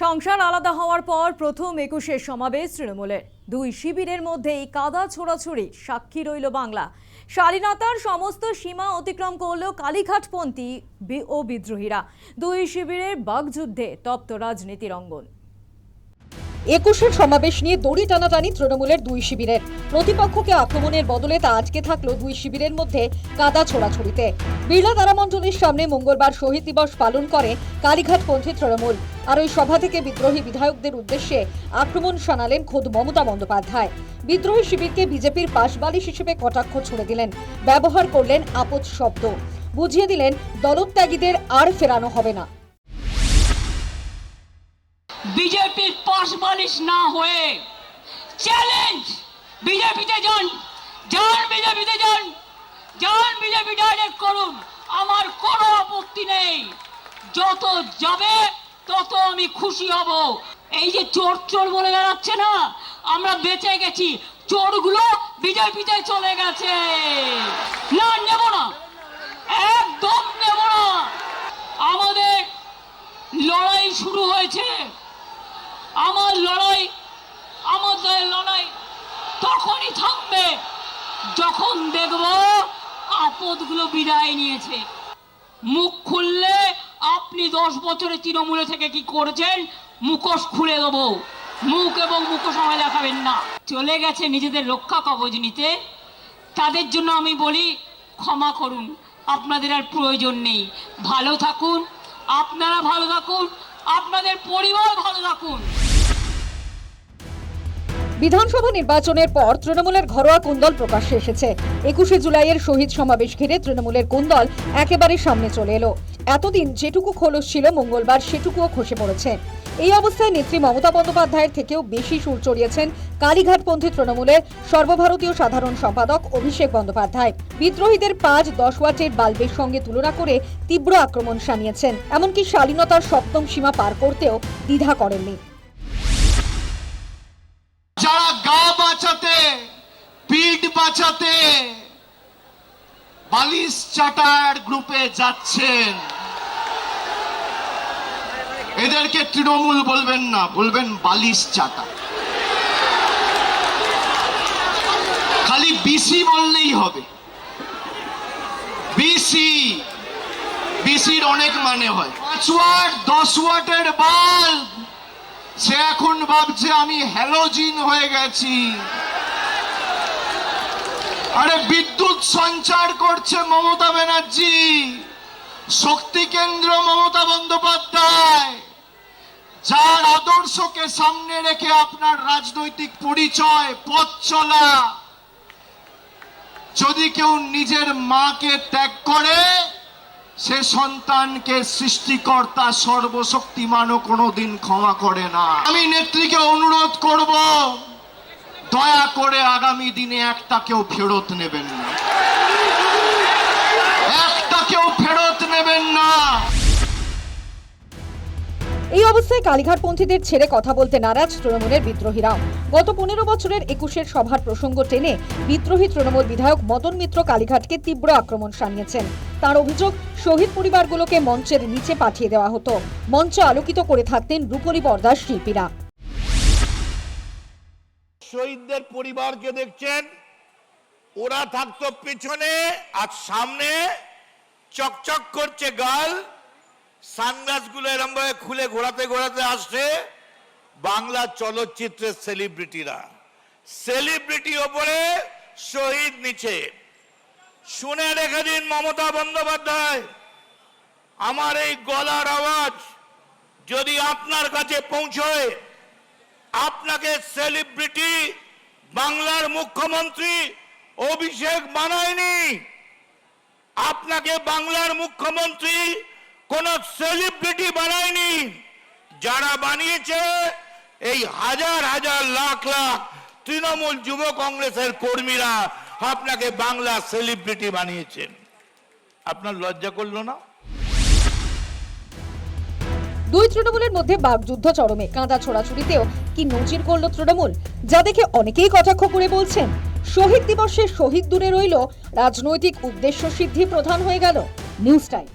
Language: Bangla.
সংসার আলাদা হওয়ার পর প্রথম ২১-এর সমাবেশ তৃণমূলের। দুই শিবিরের মধ্যেই কাদা ছোড়াছুড়ি সাক্ষী রইল বাংলা। শালীনতার সমস্ত সীমা অতিক্রম করল কালীঘাটপন্থী ও বিদ্রোহীরা। দুই শিবিরের বাগযুদ্ধে তপ্ত রাজনীতির অঙ্গন। ২১-এর সমাবেশ নিয়ে দড়ি টানাটানি তৃণমূলের দুই শিবিরের। প্রতিপক্ষকে আক্রমণের বদলে তা আটকে থাকলো দুই শিবিরের মধ্যে কাদা ছোড়াছুড়িতে। বিড়লা তারামণ্ডলীর সামনে মঙ্গলবার শহীদ দিবস পালন করে কালীঘাটপন্থী তৃণমূল। আর ওই সভা থেকে বিদ্রোহী বিধায়কদের উদ্দেশ্যে আক্রমণ শানালেন খোদ মমতা বন্দ্যোপাধ্যায়। বিদ্রোহী শিবিরকে বিজেপির পাশবালিশ হিসেবে কটাক্ষ ছুড়ে দিলেন, ব্যবহার করলেন আপদ শব্দ, বুঝিয়ে দিলেন দলত্যাগীদের আর ফেরানো হবে না। বিজেপির পাশ বালিশ না হয়ে চ্যালেঞ্জ, বিজেপিতে যান, যান বিজেপিতে যান, যান বিজেপি ডাইরেক্ট করুন, আমার কোনো আপত্তি নেই। যত যাবে তত আমি খুশি হব। এই যে চোর চোর বলে বেড়াচ্ছে না, আমরা বেঁচে গেছি, চোরগুলো বিজেপিতে চলে গেছে। না, নেব না, একদম নেব না। আমাদের লড়াই শুরু হয়েছে। আমার লড়াই, আমাদের লড়াই তখনই থামবে যখন দেখব আপদগুলো বিদায় নিয়েছে। মুখ খুললে আপনি 10 বছরে তৃণমূলে থেকে কি করেছেন মুখোশ খুলে দেবো। মুখ এবং মুখোশ আমায় দেখাবেন না। চলে গেছে নিজেদের রক্ষা কবচ নিতে, তাদের জন্য আমি বলি ক্ষমা করুন, আপনাদের আর প্রয়োজন নেই। ভালো থাকুন, আপনারা ভালো থাকুন, আপনাদের পরিবার ভালো থাকুন। বিধানসভা নির্বাচনের পর তৃণমূলের ঘরোয়া কোন্দল প্রকাশ্যে এসেছে। ২১শে জুলাইয়ের শহীদ সমাবেশ ঘিরে তৃণমূলের কোন্দল একেবারে সামনে চলে এলো। এতদিন যেটুকু খোলস ছিল মঙ্গলবার সেটুকুও খসে পড়েছে। এই অবস্থায় নেত্রী মমতা বন্দ্যোপাধ্যায়ের থেকেও বেশি সুর চড়িয়েছেন কালীঘাটপন্থী তৃণমূলের সর্বভারতীয় সাধারণ সম্পাদক অভিষেক বন্দ্যোপাধ্যায়। বিদ্রোহীদের ৫-১০ ওয়াটের বাল্বের সঙ্গে তুলনা করে তীব্র আক্রমণ শানিয়েছেন। এমনকি শালীনতার সপ্তম সীমা পার করতেও দ্বিধা করেননি। যারা গা বাঁচাতে, পিঠ বাঁচাতে বালিশ চাটার গ্রুপে যাচ্ছেন, এদেরকে তৃণমূল বলবেন না, বলবেন বালিশ চাটা। খালি বিসি বললেই হবে। বিসির অনেক মানে হয়। 5 ওয়াট 10 ওয়াটের বাল্ব, সে এখন ভাবছে আমি হ্যালোজিন হয়ে গেছি। আরে বিদ্যুৎ সঞ্চার করছে মমতা ব্যানার্জি, শক্তি কেন্দ্র মমতা বন্দ্যোপাধ্যায়, যার আদর্শকে সামনে রেখে আপনার রাজনৈতিক পরিচয়, পথ চলা। যদি কেউ নিজের মাকে ত্যাগ করে, সে সন্তানকে সৃষ্টিকর্তা সর্বশক্তিমানও কোনোদিন ক্ষমা করে না। আমি নেত্রীকে অনুরোধ করব, দয়া করে আগামী দিনে একটাকেও ফেরত নেবেন না, একটাকেও ফেরত নেবেন না। এই অবস্থায় কালীঘাটপন্থীদের ছেড়ে কথা বলতে নারাজ তৃণমূলের বিদ্রোহীরাও। গত ১৫ বছরের ২১-এর সভার প্রসঙ্গ টেনে বিদ্রোহী তৃণমূল বিধায়ক মদন মিত্র কালীঘাটকে তীব্র আক্রমণ শানিয়েছেন। তার অভিযোগ, শহীদ পরিবারগুলোকে মঞ্চের নিচে পাঠিয়ে দেওয়া হতো, মঞ্চ আলোকিত করে থাকতেন রূপলী পর্দার শিল্পীরা। শহীদদের পরিবারকে দেখছেন, ওরা থাকতো পেছনে আর সামনে চকচক করছে গাল, সানগ্লাস গুলো এরম ভাবে খুলে ঘোরাতে ঘোরাতে আসছে বাংলা চলচ্চিত্রের সেলিব্রিটিরা। সেলিব্রিটি ওপরে, শহীদ নিচে। শুনে রেখে দিন মমতা বন্দ্যোপাধ্যায়, আমার এই গলার আওয়াজ যদি আপনার কাছে পৌঁছয়, আপনাকে সেলিব্রিটি বাংলার মুখ্যমন্ত্রী অভিষেক বানায়নি। আপনাকে বাংলার মুখ্যমন্ত্রী কোন সেলিব্রিটি বানায়নি। যারা বানিয়েছে এই হাজার হাজার লাখ লাখ তৃণমূল যুব কংগ্রেসের কর্মীরা আপনাকে বাংলা সেলিব্রিটি বানিয়েছেন। আপনার লজ্জা করলো না? দুই তৃণমূলের মধ্যে বাগযুদ্ধ চরমে। কাঁদা ছোড়াছুড়িতেও কি নজির করল তৃণমূল, যা দেখে অনেকেই কটাক্ষ করে বলছেন, শহীদ দিবসে শহীদ দূরে রইল, রাজনৈতিক উদ্দেশ্য সিদ্ধি প্রধান হয়ে গেল। News time.